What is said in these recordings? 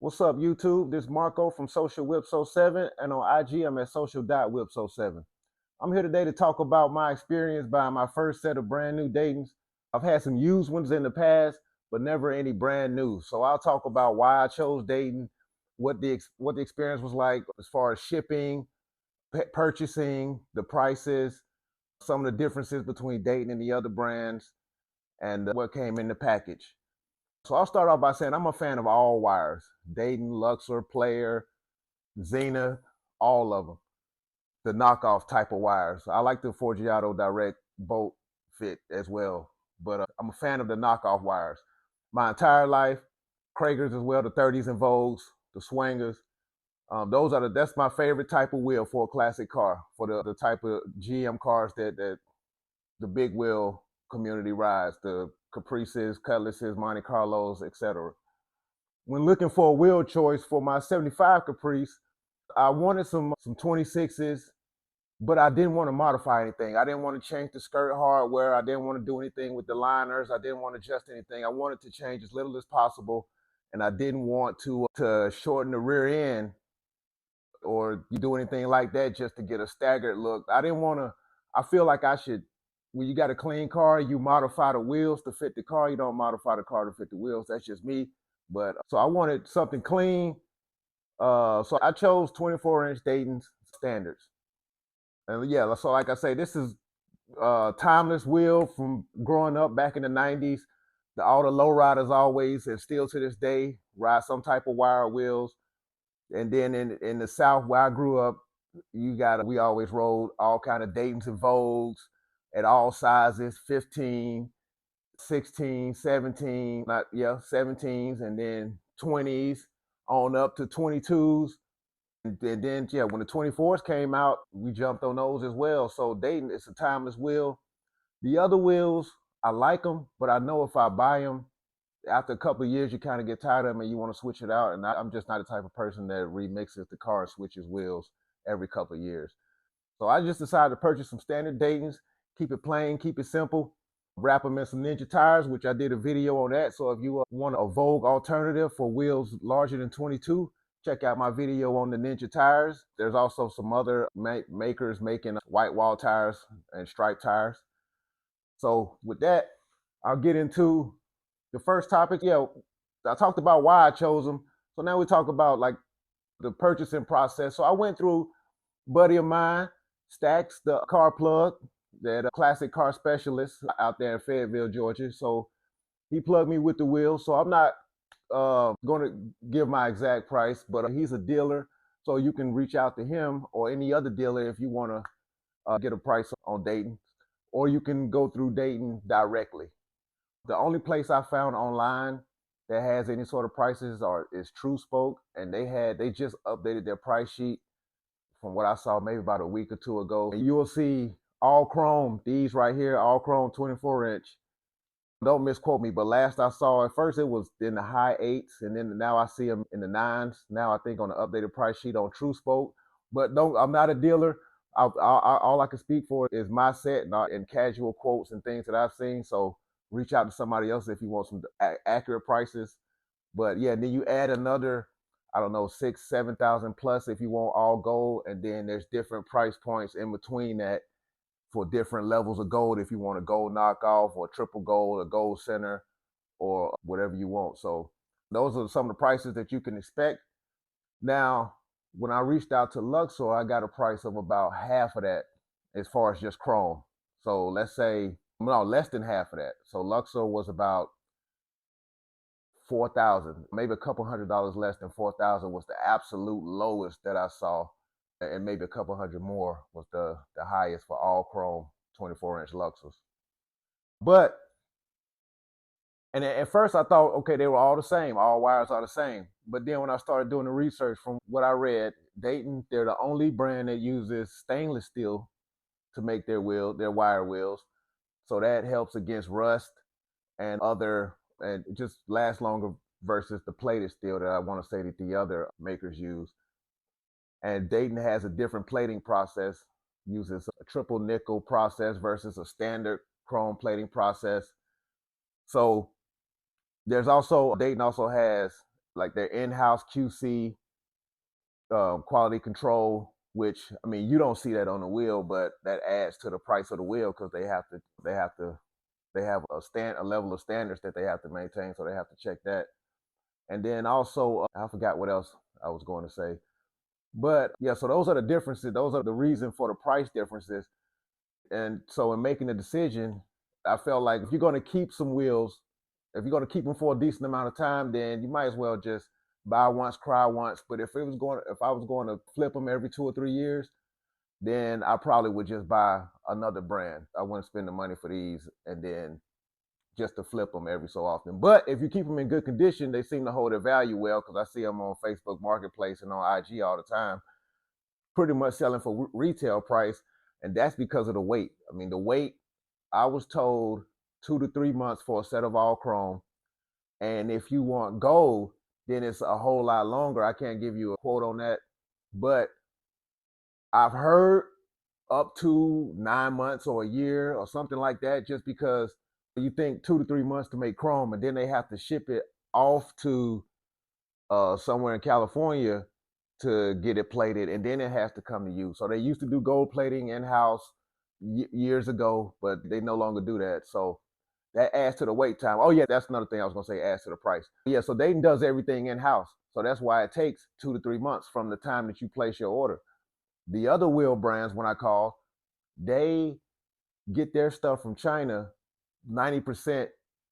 What's up, YouTube? This is Marco from Social Whipso7, and on IG, I'm at social.whipso7. I'm here today to talk about my experience buying my first set of brand new Daytons. I've had some used ones in the past, but never any brand new. So I'll talk about why I chose Dayton, what the experience was like as far as shipping, purchasing, the prices, some of the differences between Dayton and the other brands, and what came in the package. So I'll start off by saying I'm a fan of all wires: Dayton, Luxor, Player, Zenith, all of them. The knockoff type of wires. I like the Forgiato Direct bolt fit as well, but I'm a fan of the knockoff wires. My entire life, Kragers as well, the 30s and Vogues, the Swangers. That's my favorite type of wheel for a classic car, for the type of GM cars that the big wheel community rides, the Caprices, Cutlasses, Monte Carlos, etc. When looking for a wheel choice for my 75 Caprice, I wanted some 26s, but I didn't want to modify anything. I didn't want to change the skirt hardware. I didn't want to do anything with the liners. I didn't want to adjust anything. I wanted to change as little as possible, and I didn't want to shorten the rear end or you do anything like that just to get a staggered look. I didn't want to. I feel like I should. When you got a clean car, you modify the wheels to fit the car. You don't modify the car to fit the wheels. That's just me. But so I wanted something clean. So I chose 24-inch Dayton's standards. And yeah, so like I say, this is timeless wheel from growing up back in the 90s. All the lowriders always, and still to this day, ride some type of wire wheels. And then in the South where I grew up, we always rode all kind of Daytons and Vogues at all sizes: 15, 16, 17, not yeah, 17s, and then 20s on up to 22s. And then yeah, when the 24s came out, we jumped on those as well. So Dayton, it's a timeless wheel. The other wheels, I like them, but I know if I buy them, after a couple of years, you kind of get tired of them and you want to switch it out. And I'm just not the type of person that remixes the car and switches wheels every couple of years. So I just decided to purchase some standard Daytons, keep it plain, keep it simple, wrap them in some Ninja tires, which I did a video on that. So if you want a Vogue alternative for wheels larger than 22, check out my video on the Ninja tires. There's also some other makers making white wall tires and striped tires. So with that, I'll get into the first topic. Yeah, I talked about why I chose them. So now we talk about like the purchasing process. So I went through a buddy of mine, Stacks, the car plug, that classic car specialist out there in Fayetteville, Georgia. So he plugged me with the wheel. So I'm not going to give my exact price, but he's a dealer. So you can reach out to him or any other dealer if you want to get a price on Dayton, or you can go through Dayton directly. The only place I found online that has any sort of prices is True Spoke, and they just updated their price sheet from what I saw maybe about a week or two ago. And you will see all chrome, these right here, all chrome 24-inch. Don't misquote me, but last I saw, at first it was in the high eights, and then now I see them in the nines. Now I think on the updated price sheet on True Spoke. But don't, I'm not a dealer. All I can speak for is my set and casual quotes and things that I've seen. So reach out to somebody else if you want some accurate prices. But yeah, then you add another, I don't know, 6, 7,000 plus if you want all gold, and then there's different price points in between that for different levels of gold. If you want a gold knockoff or triple gold, a gold center, or whatever you want. So those are some of the prices that you can expect. Now, when I reached out to Luxor, I got a price of about half of that as far as just chrome. So let's say, no, less than half of that. So Luxor was about 4,000, maybe a couple $100 less than 4,000 was the absolute lowest that I saw, and maybe a couple hundred more was the highest for all chrome 24-inch Luxors. But and at first I thought, okay, they were all the same, all wires are the same. But then when I started doing the research, from what I read, Dayton, they're the only brand that uses stainless steel to make their wire wheels. So that helps against rust and just lasts longer versus the plated steel that I want to say that the other makers use. And Dayton has a different plating process, uses a triple nickel process versus a standard chrome plating process. So Dayton also has like their in-house QC, quality control, which I mean you don't see that on the wheel, but that adds to the price of the wheel because they have a level of standards that they have to maintain, so they have to check that. And then also I forgot what else I was going to say, but yeah, so those are the differences. Those are the reason for the price differences. And so in making the decision, I felt like if you're going to keep some wheels, if you're going to keep them for a decent amount of time, then you might as well just buy once, cry once. But if I was going to flip them every 2 or 3 years, then I probably would just buy another brand. I wouldn't spend the money for these and then just to flip them every so often. But if you keep them in good condition, they seem to hold their value well because I see them on Facebook Marketplace and on IG all the time, pretty much selling for retail price. And that's because of the weight. I mean, the weight, I was told 2 to 3 months for a set of all chrome. And if you want gold, then it's a whole lot longer. I can't give you a quote on that, but I've heard up to 9 months or a year or something like that, just because you think 2 to 3 months to make chrome, and then they have to ship it off to somewhere in California to get it plated, and then it has to come to you. So they used to do gold plating in-house years ago, but they no longer do that. So that adds to the wait time. Oh yeah, that's another thing I was gonna say, adds to the price. Yeah, so Dayton does everything in-house. So that's why it takes 2 to 3 months from the time that you place your order. The other wheel brands, when I call, they get their stuff from China 90%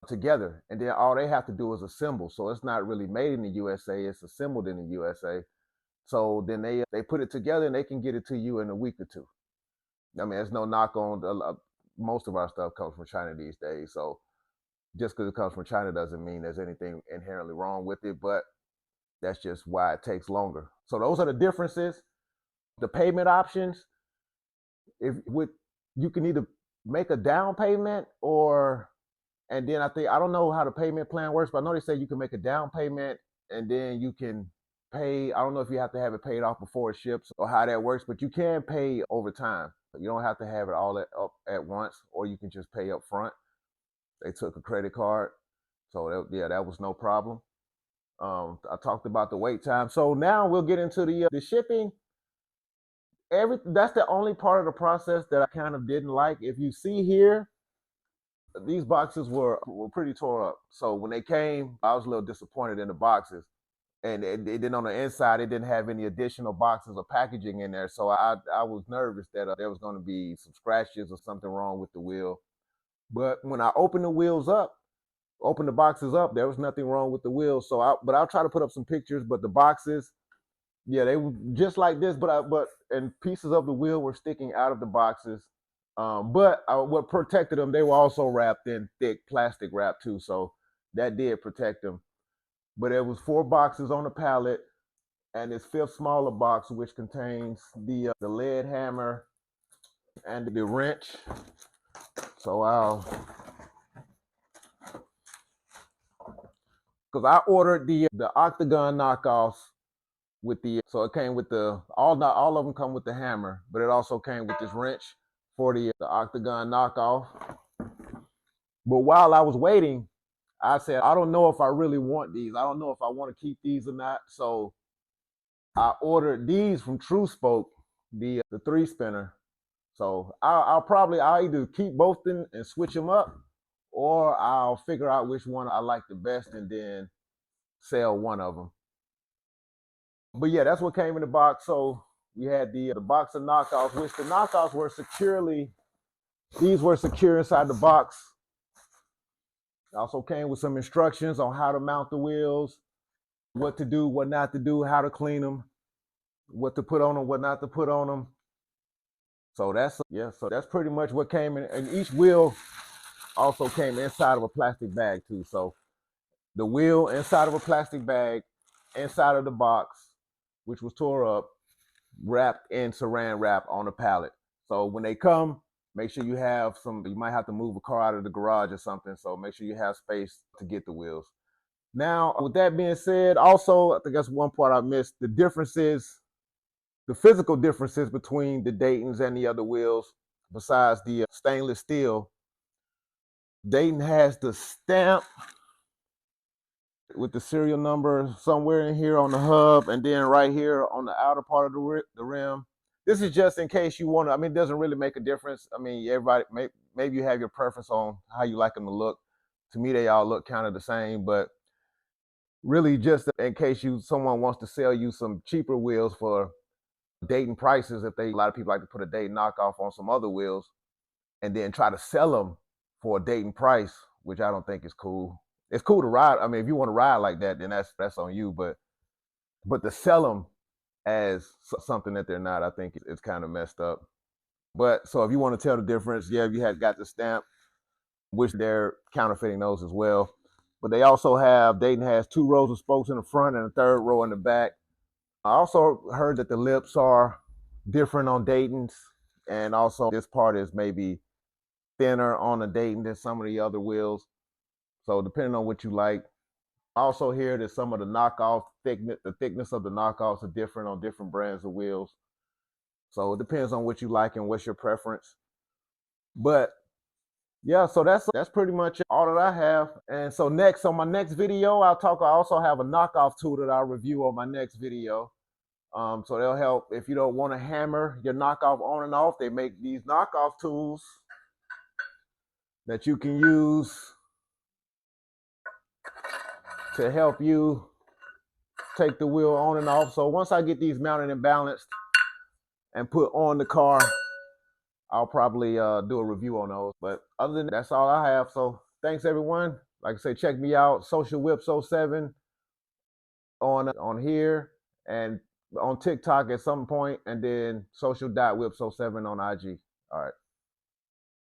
together, and then all they have to do is assemble. So it's not really made in the USA, it's assembled in the USA. So then they put it together and they can get it to you in a week or two. I mean, there's no knock on most of our stuff comes from China these days. So just because it comes from China doesn't mean there's anything inherently wrong with it, but that's just why it takes longer. So those are the differences. The payment options, if with you can either make a down payment or, and then I don't know how the payment plan works, but I know they say you can make a down payment and then you can pay. I don't know if you have to have it paid off before it ships or how that works, but you can pay over time. You don't have to have it all up at once, or you can just pay up front. They took a credit card, so that was no problem. I talked about the wait time, so now we'll get into the shipping. That's the only part of the process that I kind of didn't like. If you see here, these boxes were pretty tore up. So when they came, I was a little disappointed in the boxes. And it didn't, on the inside, it didn't have any additional boxes or packaging in there. So I was nervous that there was going to be some scratches or something wrong with the wheel. But when I opened the boxes up, there was nothing wrong with the wheel. But I'll try to put up some pictures. But the boxes, yeah, they were just like this, and pieces of the wheel were sticking out of the boxes. What protected them, they were also wrapped in thick plastic wrap too, so that did protect them. But there was 4 boxes on the pallet, and this fifth smaller box, which contains the lead hammer and the wrench. So because I ordered the octagon knockoffs so it came with all of them come with the hammer, but it also came with this wrench for the octagon knockoff. But while I was waiting, I said, I don't know if I really want these. I don't know if I want to keep these or not. So I ordered these from True Spoke, the 3-spinner. So I'll either keep both of them and switch them up, or I'll figure out which one I like the best and then sell one of them. But yeah, that's what came in the box. So we had the box of knockoffs, which the knockoffs were these were secure inside the box. It also came with some instructions on how to mount the wheels, what to do, what not to do, how to clean them, what to put on them, what not to put on them. So that's pretty much what came in. And each wheel also came inside of a plastic bag too. So the wheel inside of a plastic bag, inside of the box, which was tore up, wrapped in saran wrap on a pallet. So when they come, make sure you might have to move a car out of the garage or something. So make sure you have space to get the wheels. Now, with that being said, also, I think that's one part I missed. The physical differences between the Daytons and the other wheels, besides the stainless steel. Dayton has the stamp. with the serial number somewhere in here on the hub, and then right here on the outer part of the rim. This is just in case you want to. I mean, it doesn't really make a difference. I mean, everybody maybe you have your preference on how you like them to look. To me, they all look kind of the same, but really just in case someone wants to sell you some cheaper wheels for Dayton prices. If a lot of people like to put a Dayton knockoff on some other wheels and then try to sell them for a Dayton price, which I don't think is cool. It's cool to ride. I mean, if you want to ride like that, then that's on you. But to sell them as something that they're not, I think it's kind of messed up. But so if you want to tell the difference, yeah, you had got the stamp, which they're counterfeiting those as well. But they also have Dayton has 2 rows of spokes in the front and a 3rd row in the back. I also heard that the lips are different on Dayton's, and also this part is maybe thinner on the Dayton than some of the other wheels. So depending on what you like. I also hear that some of the knockoff the thickness of the knockoffs are different on different brands of wheels. So it depends on what you like and what's your preference. But yeah, so that's pretty much all that I have. And so next, on my next video, I also have a knockoff tool that I'll review on my next video. So they'll help if you don't want to hammer your knockoff on and off. They make these knockoff tools that you can use to help you take the wheel on and off. So once I get these mounted and balanced and put on the car, I'll probably do a review on those. But other than that, that's all I have. So thanks everyone. Like I say, check me out, Social Whips 07 on here and on TikTok at some point, and then social.whips07 on IG. All right.